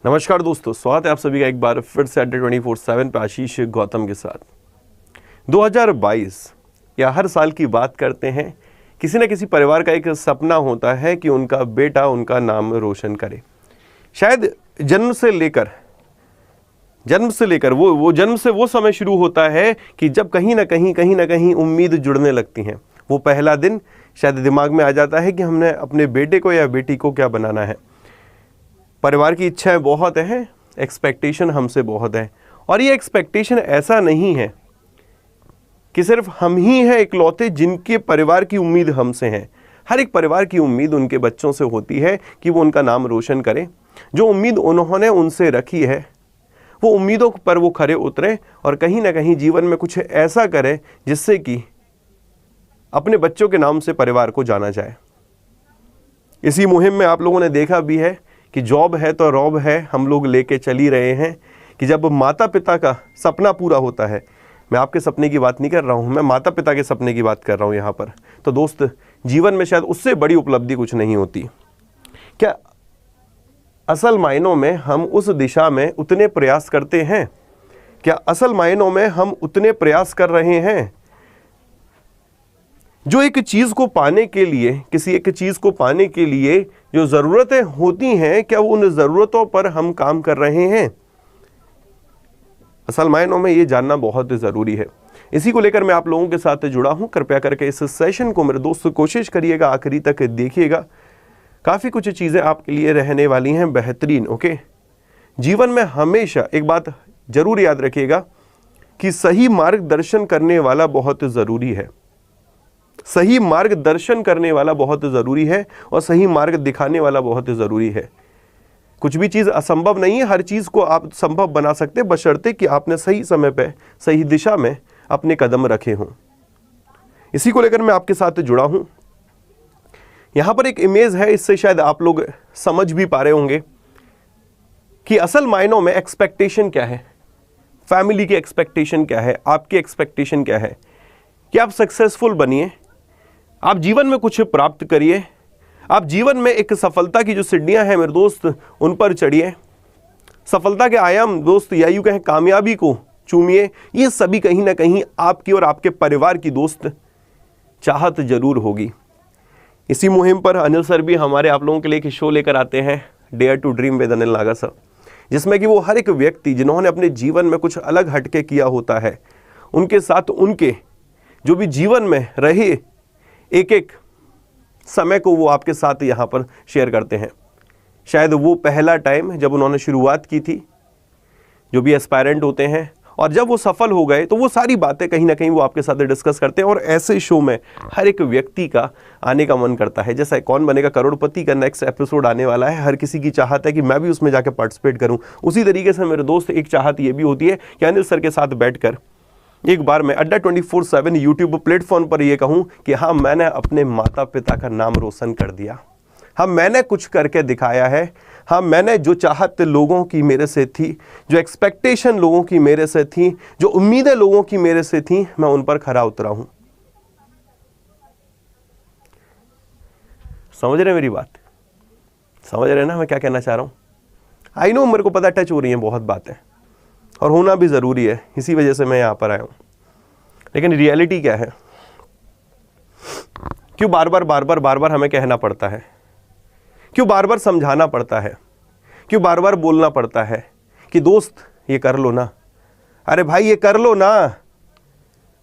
नमस्कार दोस्तों, स्वागत है आप सभी का एक बार फिर से अड्डा 24/7 पे आशीष गौतम के साथ। 2022 या हर साल की बात करते हैं, किसी न किसी परिवार का एक सपना होता है कि उनका बेटा उनका नाम रोशन करे। शायद जन्म से लेकर वो समय शुरू होता है कि जब कहीं ना कहीं उम्मीद जुड़ने लगती हैं। वो पहला दिन शायद दिमाग में आ जाता है कि हमने अपने बेटे को या बेटी को क्या बनाना है। परिवार की इच्छाएं बहुत हैं, एक्सपेक्टेशन हमसे बहुत है, और ये एक्सपेक्टेशन ऐसा नहीं है कि सिर्फ हम ही हैं इकलौते जिनके परिवार की उम्मीद हमसे है। हर एक परिवार की उम्मीद उनके बच्चों से होती है कि वो उनका नाम रोशन करें। जो उम्मीद उन्होंने उनसे रखी है वो उम्मीदों पर वो खरे उतरें और कहीं ना कहीं जीवन में कुछ ऐसा करें जिससे कि अपने बच्चों के नाम से परिवार को जाना जाए। इसी मुहिम में आप लोगों ने देखा भी है कि जॉब है तो रॉब है, हम लोग लेके चल ही रहे हैं कि जब माता पिता का सपना पूरा होता है, मैं आपके सपने की बात नहीं कर रहा हूँ, मैं माता पिता के सपने की बात कर रहा हूँ यहाँ पर। तो दोस्त, जीवन में शायद उससे बड़ी उपलब्धि कुछ नहीं होती। क्या असल मायनों में हम उस दिशा में उतने प्रयास करते हैं? क्या असल मायनों में हम उतने प्रयास कर रहे हैं? जो एक चीज़ को पाने के लिए, किसी एक चीज़ को पाने के लिए जो ज़रूरतें होती हैं, क्या उन ज़रूरतों पर हम काम कर रहे हैं? असल मायनों में ये जानना बहुत ज़रूरी है। इसी को लेकर मैं आप लोगों के साथ जुड़ा हूं। कृपया करके इस सेशन को मेरे दोस्त कोशिश करिएगा, आखिरी तक देखिएगा। काफ़ी कुछ चीज़ें आपके लिए रहने वाली हैं बेहतरीन। ओके, जीवन में हमेशा एक बात ज़रूर याद रखिएगा कि सही मार्गदर्शन करने वाला बहुत ज़रूरी है। सही मार्गदर्शन करने वाला बहुत ज़रूरी है और सही मार्ग दिखाने वाला बहुत ज़रूरी है। कुछ भी चीज़ असंभव नहीं है, हर चीज़ को आप संभव बना सकते, बशर्ते कि आपने सही समय पे सही दिशा में अपने कदम रखे हों। इसी को लेकर मैं आपके साथ जुड़ा हूं। यहाँ पर एक इमेज है, इससे शायद आप लोग समझ भी पा रहे होंगे कि असल मायनों में एक्सपेक्टेशन क्या है, फैमिली की एक्सपेक्टेशन क्या है, आपकी एक्सपेक्टेशन क्या है कि आप सक्सेसफुल बनिए, आप जीवन में कुछ प्राप्त करिए, आप जीवन में एक सफलता की जो सीढ़ियां हैं मेरे दोस्त उन पर चढ़िए। सफलता के आयाम दोस्त या यूं कहें कामयाबी को चूमिए। ये सभी कहीं ना कहीं आपकी और आपके परिवार की दोस्त चाहत जरूर होगी। इसी मुहिम पर अनिल सर भी हमारे आप लोगों के लिए एक शो लेकर आते हैं, dare to dream with Anil Naga sir, जिसमें कि वो हर एक व्यक्ति जिन्होंने अपने जीवन में कुछ अलग हटके किया होता है, उनके साथ उनके जो भी जीवन में रहे एक एक समय को वो आपके साथ यहाँ पर शेयर करते हैं। शायद वो पहला टाइम जब उन्होंने शुरुआत की थी, जो भी एस्पायरेंट होते हैं, और जब वो सफल हो गए तो वो सारी बातें कहीं ना कहीं वो आपके साथ डिस्कस करते हैं। और ऐसे शो में हर एक व्यक्ति का आने का मन करता है। जैसा कौन बनेगा करोड़पति का नेक्स्ट एपिसोड आने वाला है, हर किसी की चाहत है कि मैं भी उसमें जाकर पार्टिसिपेट करूं। उसी तरीके से मेरे दोस्त एक चाहत ये भी होती है कि अनिल सर के साथ बैठकर एक बार मैं अड्डा 24/7 यूट्यूब प्लेटफॉर्म पर ये कहूँ कि हाँ, मैंने अपने माता पिता का नाम रोशन कर दिया। हाँ, मैंने कुछ करके दिखाया है। हाँ, मैंने जो चाहत लोगों की मेरे से थी, जो एक्सपेक्टेशन लोगों की मेरे से थी, जो उम्मीदें लोगों की मेरे से थी, मैं उन पर खरा उतरा हूं। समझ रहे मेरी बात? समझ रहे ना मैं क्या कहना चाह रहा हूं? आई नो, मेरे को पता टच हो रही है बहुत बातें और होना भी ज़रूरी है, इसी वजह से मैं यहाँ पर आया हूँ। लेकिन रियलिटी क्या है? क्यों बार बार हमें कहना पड़ता है? क्यों बार बार समझाना पड़ता है? क्यों बार बार बोलना पड़ता है कि दोस्त ये कर लो ना, अरे भाई ये कर लो ना,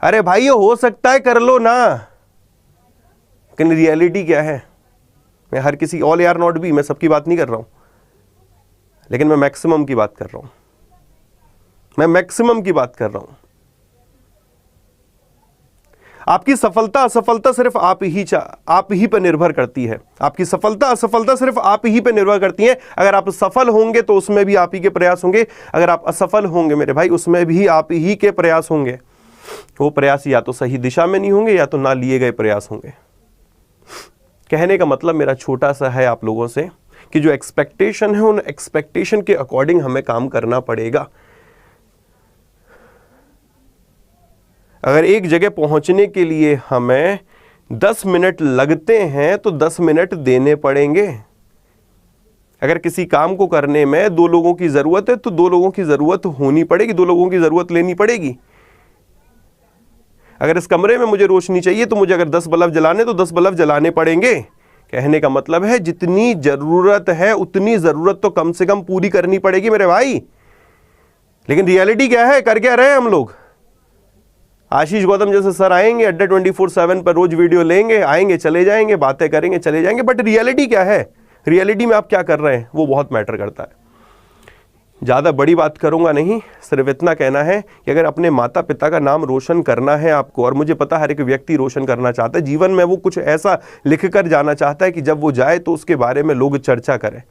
अरे भाई ये हो सकता है कर लो ना। लेकिन रियलिटी क्या है? मैं हर किसी, ऑल आर नॉट बी, मैं सबकी बात नहीं कर रहा हूँ, लेकिन मैं मैक्सिमम की बात कर रहा हूँ। मैं मैक्सिमम की बात कर रहा हूं। आपकी सफलता असफलता सिर्फ आप ही पर निर्भर करती है। आपकी सफलता असफलता सिर्फ आप ही पर निर्भर करती है। अगर आप सफल होंगे तो उसमें भी आप ही के प्रयास होंगे, अगर आप असफल होंगे मेरे भाई उसमें भी आप ही के प्रयास होंगे। वो प्रयास या तो सही दिशा में नहीं होंगे या तो ना लिए गए प्रयास होंगे। कहने का मतलब मेरा छोटा सा है आप लोगों से कि जो एक्सपेक्टेशन है उन एक्सपेक्टेशन के अकॉर्डिंग हमें काम करना पड़ेगा। अगर एक जगह पहुंचने के लिए हमें 10 मिनट लगते हैं तो 10 मिनट देने पड़ेंगे। अगर किसी काम को करने में 2 लोगों की जरूरत है तो 2 लोगों की जरूरत होनी पड़ेगी, 2 लोगों की जरूरत लेनी पड़ेगी। अगर इस कमरे में मुझे रोशनी चाहिए तो मुझे अगर 10 बल्ब जलाने तो 10 बल्ब जलाने पड़ेंगे। कहने का मतलब है जितनी जरूरत है उतनी जरूरत तो कम से कम पूरी करनी पड़ेगी मेरे भाई। लेकिन रियलिटी क्या है, कर क्या रहे हैं हम लोग? आशीष गौतम जैसे सर आएंगे, अड्डा 24/7 पर रोज वीडियो लेंगे, आएंगे चले जाएंगे, बातें करेंगे चले जाएंगे, बट रियलिटी क्या है, रियलिटी में आप क्या कर रहे हैं वो बहुत मैटर करता है। ज़्यादा बड़ी बात करूंगा नहीं, सिर्फ इतना कहना है कि अगर अपने माता पिता का नाम रोशन करना है आपको, और मुझे पता हर एक व्यक्ति रोशन करना चाहता है जीवन में, वो कुछ ऐसा लिख कर जाना चाहता है कि जब वो जाए तो उसके बारे में लोग चर्चा करें,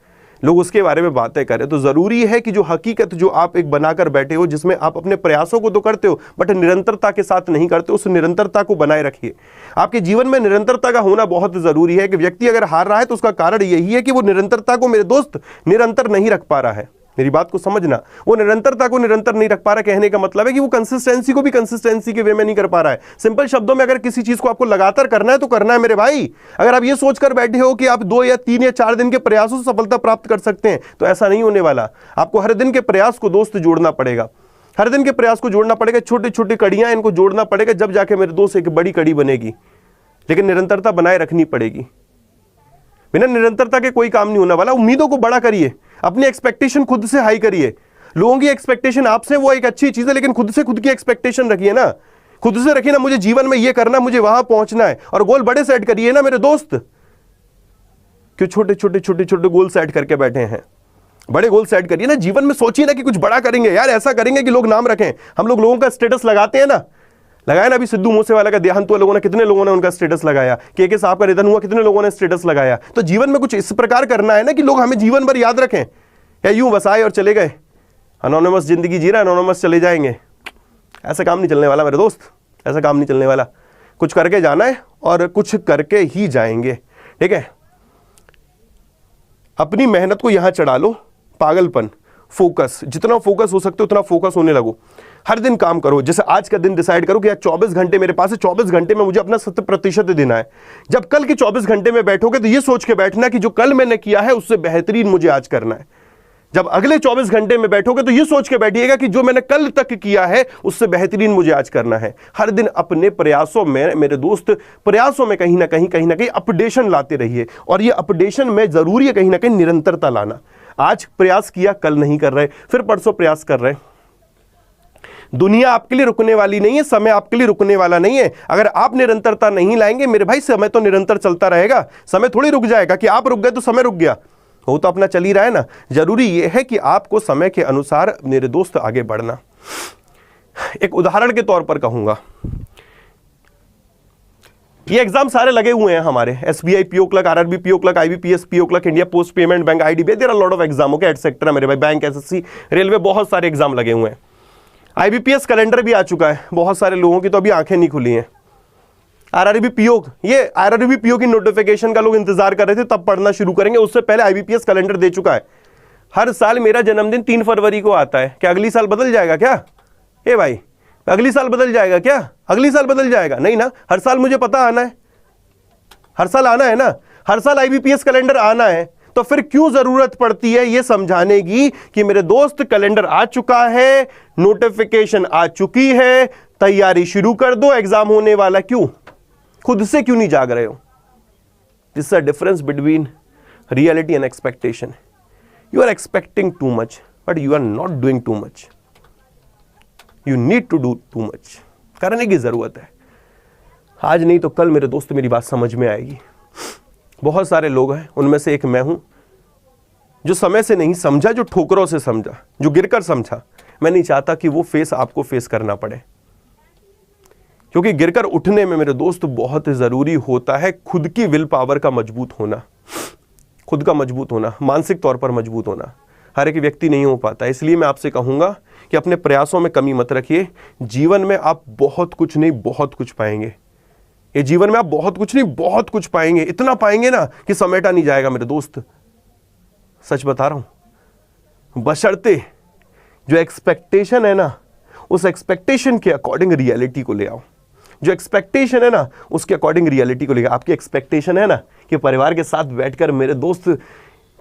लोग उसके बारे में बातें करें, तो ज़रूरी है कि जो हकीकत जो आप एक बनाकर बैठे हो, जिसमें आप अपने प्रयासों को तो करते हो बट निरंतरता के साथ नहीं करते, उस निरंतरता को बनाए रखिए। आपके जीवन में निरंतरता का होना बहुत ज़रूरी है। कि व्यक्ति अगर हार रहा है तो उसका कारण यही है कि वो निरंतरता को, मेरे दोस्त, निरंतर नहीं रख पा रहा है। मेरी बात को समझना, वो निरंतरता को निरंतर नहीं रख पा रहा। कहने का मतलब है कि वो कंसिस्टेंसी को भी कंसिस्टेंसी के वे में नहीं कर पा रहा है। सिंपल शब्दों में अगर किसी चीज को आपको लगातार करना है तो करना है मेरे भाई। अगर आप ये सोचकर बैठे हो कि आप 2 या 3 या 4 दिन के प्रयासों से सफलता प्राप्त कर सकते हैं तो ऐसा नहीं होने वाला। आपको हर दिन के प्रयास को दोस्त जोड़ना पड़ेगा, हर दिन के प्रयास को जोड़ना पड़ेगा, छोटी छोटी कड़ियां इनको जोड़ना पड़ेगा, जब जाके मेरे दोस्त एक बड़ी कड़ी बनेगी। लेकिन निरंतरता बनाए रखनी पड़ेगी। बिना निरंतरता के कोई काम नहीं होने वाला। उम्मीदों को बड़ा करिए, अपनी एक्सपेक्टेशन खुद से हाई करिए। लोगों की एक्सपेक्टेशन आपसे वो एक अच्छी चीज है, लेकिन खुद से खुद की एक्सपेक्टेशन रखिए ना, खुद से रखिए ना, मुझे जीवन में ये करना, मुझे वहां पहुंचना है, और गोल बड़े सेट करिए ना मेरे दोस्त। क्यों छोटे छोटे छोटे छोटे गोल सेट करके बैठे हैं? बड़े गोल सेट करिए ना, जीवन में सोचिए ना कि कुछ बड़ा करेंगे यार, ऐसा करेंगे कि लोग नाम रखें। हम लोगों का स्टेटस लगाते हैं ना, लगाया ना, अभी सिद्धू मूसेवाला का देहांत हुआ, लोगों ने, कितने लोगों ने उनका स्टेटस लगाया। के साहब का निधन हुआ, कितने लोगों ने स्टेटस लगाया। तो जीवन में कुछ इस प्रकार करना है ना कि लोग हमें जीवन भर याद रखें। या यूं बस आए और चले गए, अनोनिमस जिंदगी जी रहा, अनोनिमस चले जाएंगे, ऐसा काम नहीं चलने वाला मेरे दोस्त, ऐसा काम नहीं चलने वाला। कुछ करके जाना है और कुछ करके ही जाएंगे, ठीक है। अपनी मेहनत को यहां चढ़ा लो, पागलपन, फोकस, जितना फोकस हो सकते उतना फोकस होने लगो। हर दिन काम करो। जैसे आज का दिन डिसाइड करो कि यार 24 घंटे मेरे पास है, 24 घंटे में मुझे अपना 100% देना है। जब कल के 24 घंटे में बैठोगे तो ये सोच के बैठना कि जो कल मैंने किया है उससे बेहतरीन मुझे आज करना है। जब अगले 24 घंटे में बैठोगे तो ये सोच के बैठिएगा कि जो मैंने कल तक किया है उससे बेहतरीन मुझे आज करना है। हर दिन अपने प्रयासों में मेरे दोस्त, प्रयासों में कहीं ना कहीं अपडेशन लाते रहिए। और ये अपडेशन में जरूरी है कहीं ना कहीं निरंतरता लाना। आज प्रयास किया, कल नहीं कर रहे, फिर परसों प्रयास कर रहे। दुनिया आपके लिए रुकने वाली नहीं है, समय आपके लिए रुकने वाला नहीं है। अगर आप निरंतरता नहीं लाएंगे मेरे भाई, समय तो निरंतर चलता रहेगा। समय थोड़ी रुक जाएगा कि आप रुक गए तो समय रुक गया, वो तो अपना चल ही रहा है ना। जरूरी यह है कि आपको समय के अनुसार मेरे दोस्त आगे बढ़ना। एक उदाहरण के तौर पर कहूंगा, ये एग्जाम सारे लगे हुए हैं हमारे, SBI PO clerk, RRB PO clerk, IBPS PO clerk, India Post Payment Bank, IDBI, there are lot of exam, okay, etcetera मेरे भाई, बैंक, एसएससी, रेलवे, बहुत सारे एग्जाम लगे हुए हैं। आईबीपीएस कैलेंडर भी आ चुका है, बहुत सारे लोगों की तो अभी आंखें नहीं खुली हैं। आरआरबी पीओ, ये आरआरबी पीओ की नोटिफिकेशन का लोग इंतजार कर रहे थे, तब पढ़ना शुरू करेंगे, उससे पहले आईबीपीएस कैलेंडर दे चुका है। हर साल मेरा जन्मदिन 3 फरवरी को आता है, क्या अगली साल बदल जाएगा क्या? ए भाई, अगली साल बदल जाएगा क्या? अगली साल बदल जाएगा नहीं ना, हर साल मुझे पता आना है, हर साल आना है ना, हर साल आईबीपीएस कैलेंडर आना है। तो फिर क्यों जरूरत पड़ती है ये समझाने की कि मेरे दोस्त कैलेंडर आ चुका है, नोटिफिकेशन आ चुकी है, तैयारी शुरू कर दो, एग्जाम होने वाला। क्यों? खुद से क्यों नहीं जाग रहे हो? This is a difference between reality and expectation. You are expecting too much but you are not doing too much. You need to do too much. करने की जरूरत है, आज नहीं तो कल मेरे दोस्त मेरी बात समझ में आएगी। बहुत सारे लोग हैं, उनमें से एक मैं हूं, जो समय से नहीं समझा, जो ठोकरों से समझा, जो गिरकर समझा। मैं नहीं चाहता कि वो फेस आपको फेस करना पड़े, क्योंकि गिरकर उठने में मेरे दोस्त बहुत जरूरी होता है खुद की विल पावर का मजबूत होना, खुद का मजबूत होना, मानसिक तौर पर मजबूत होना। हर एक व्यक्ति नहीं हो पाता। इसलिए मैं आपसे कहूंगा कि अपने प्रयासों में कमी मत रखिए। जीवन में आप बहुत कुछ नहीं बहुत कुछ पाएंगे। ये जीवन में आप बहुत कुछ नहीं बहुत कुछ पाएंगे, इतना पाएंगे ना कि समेटा नहीं जाएगा मेरे दोस्त, सच बता रहा हूं। बशर्ते जो एक्सपेक्टेशन है ना, उस एक्सपेक्टेशन के अकॉर्डिंग रियलिटी को ले आओ। जो एक्सपेक्टेशन है ना, उसके अकॉर्डिंग रियलिटी को ले आओ। आपकी एक्सपेक्टेशन है ना कि परिवार के साथ बैठकर मेरे दोस्त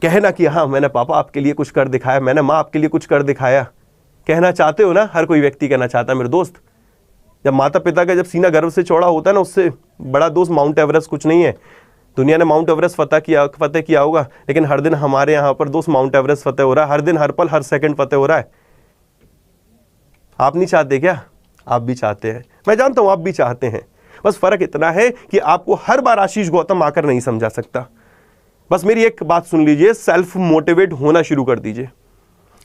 कहना कि हाँ मैंने पापा आपके लिए कुछ कर दिखाया, मैंने माँ आपके लिए कुछ कर दिखाया, कहना चाहते हो ना? हर कोई व्यक्ति कहना चाहता है मेरे दोस्त। जब माता पिता का जब सीना गर्व से चौड़ा होता है ना, उससे बड़ा दोस्त माउंट एवरेस्ट कुछ नहीं है। दुनिया ने माउंट एवरेस्ट फतेह किया होगा, लेकिन हर दिन हमारे यहाँ पर दोस्त माउंट एवरेस्ट फतेह हो रहा है, हर दिन, हर पल, हर सेकंड फतेह हो रहा है। आप नहीं चाहते क्या? आप भी चाहते हैं, मैं जानता हूं आप भी चाहते हैं। बस फर्क इतना है कि आपको हर बार आशीष गौतम आकर नहीं समझा सकता। बस मेरी एक बात सुन लीजिए, सेल्फ मोटिवेट होना शुरू कर दीजिए।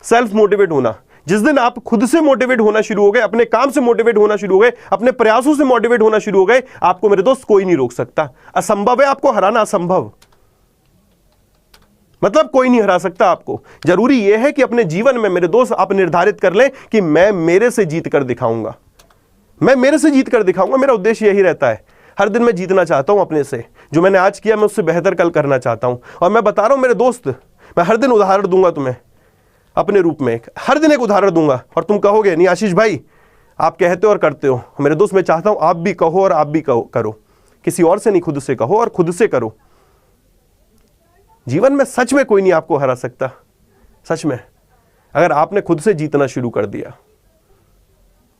सेल्फ मोटिवेट होना, जिस दिन आप खुद से मोटिवेट होना शुरू हो गए, अपने काम से मोटिवेट होना शुरू हो गए, अपने प्रयासों से मोटिवेट होना शुरू हो गए, आपको मेरे दोस्त कोई नहीं रोक सकता। असंभव है आपको हराना, असंभव मतलब कोई नहीं हरा सकता आपको। जरूरी यह है कि अपने जीवन में मेरे दोस्त आप निर्धारित कर लें कि मैं मेरे से जीत कर दिखाऊंगा, मैं मेरे से जीत कर दिखाऊंगा। मेरा उद्देश्य यही रहता है, हर दिन मैं जीतना चाहता हूं अपने से। जो मैंने आज किया मैं उससे बेहतर कल करना चाहता हूं। और मैं बता रहा हूं मेरे दोस्त, मैं हर दिन उदाहरण दूंगा तुम्हें अपने रूप में, हर दिन एक उदाहरण दूंगा। और तुम कहोगे नहीं आशीष भाई आप कहते हो और करते हो। मेरे दोस्त मैं चाहता हूं आप भी कहो और आप भी करो, किसी और से नहीं, खुद से कहो और खुद से करो। जीवन में सच में कोई नहीं आपको हरा सकता, सच में। अगर आपने खुद से जीतना शुरू कर दिया,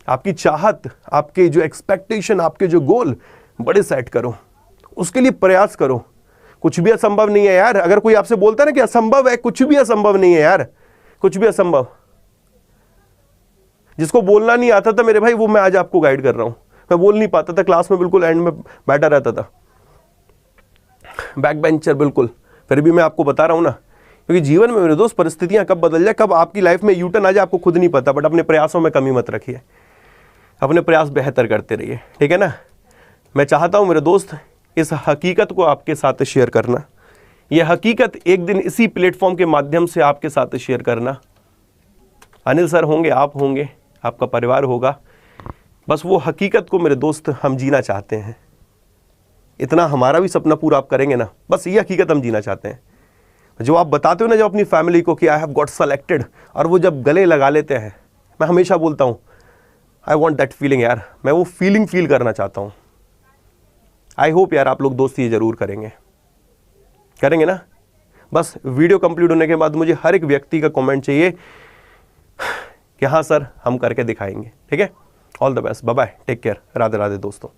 आपकी चाहत, आपके जो एक्सपेक्टेशन, आपके जो गोल बड़े सेट करो, उसके लिए प्रयास करो। कुछ भी असंभव नहीं है यार। अगर कोई आपसे बोलता है ना कि असंभव है, कुछ भी असंभव नहीं है यार, कुछ भी असंभव। जिसको बोलना नहीं आता था मेरे भाई, वो मैं आज आपको गाइड कर रहा हूं। मैं बोल नहीं पाता था, क्लास में बिल्कुल एंड में बैठा रहता था, बैक बेंचर बिल्कुल, फिर भी मैं आपको बता रहा हूं ना। क्योंकि जीवन में मेरे दोस्त परिस्थितियां कब बदल जाए, कब आपकी लाइफ में यूटर्न आ जाए, आपको खुद नहीं पता। बट अपने प्रयासों में कमी मत रखिए, अपने प्रयास बेहतर करते रहिए, ठीक है ना। मैं चाहता हूं मेरे दोस्त इस हकीकत को आपके साथ शेयर करना, यह हकीकत एक दिन इसी प्लेटफॉर्म के माध्यम से आपके साथ शेयर करना। अनिल सर होंगे, आप होंगे, आपका परिवार होगा। बस वो हकीकत को मेरे दोस्त हम जीना चाहते हैं। इतना हमारा भी सपना पूरा आप करेंगे ना, बस ये हकीकत हम जीना चाहते हैं। जो आप बताते हो ना जब अपनी फैमिली को कि आई हैव गॉट सेलेक्टेड, और वो जब गले लगा लेते हैं, मैं हमेशा बोलता हूँ आई वॉन्ट दैट फीलिंग यार, मैं वो फीलिंग फील करना चाहता हूँ। आई होप यार आप लोग दोस्त ये जरूर करेंगे ना। बस वीडियो कंप्लीट होने के बाद मुझे हर एक व्यक्ति का कमेंट चाहिए कि हाँ सर हम करके दिखाएंगे, ठीक है। All the best, bye bye, take care, Radhe Radhe दोस्तों।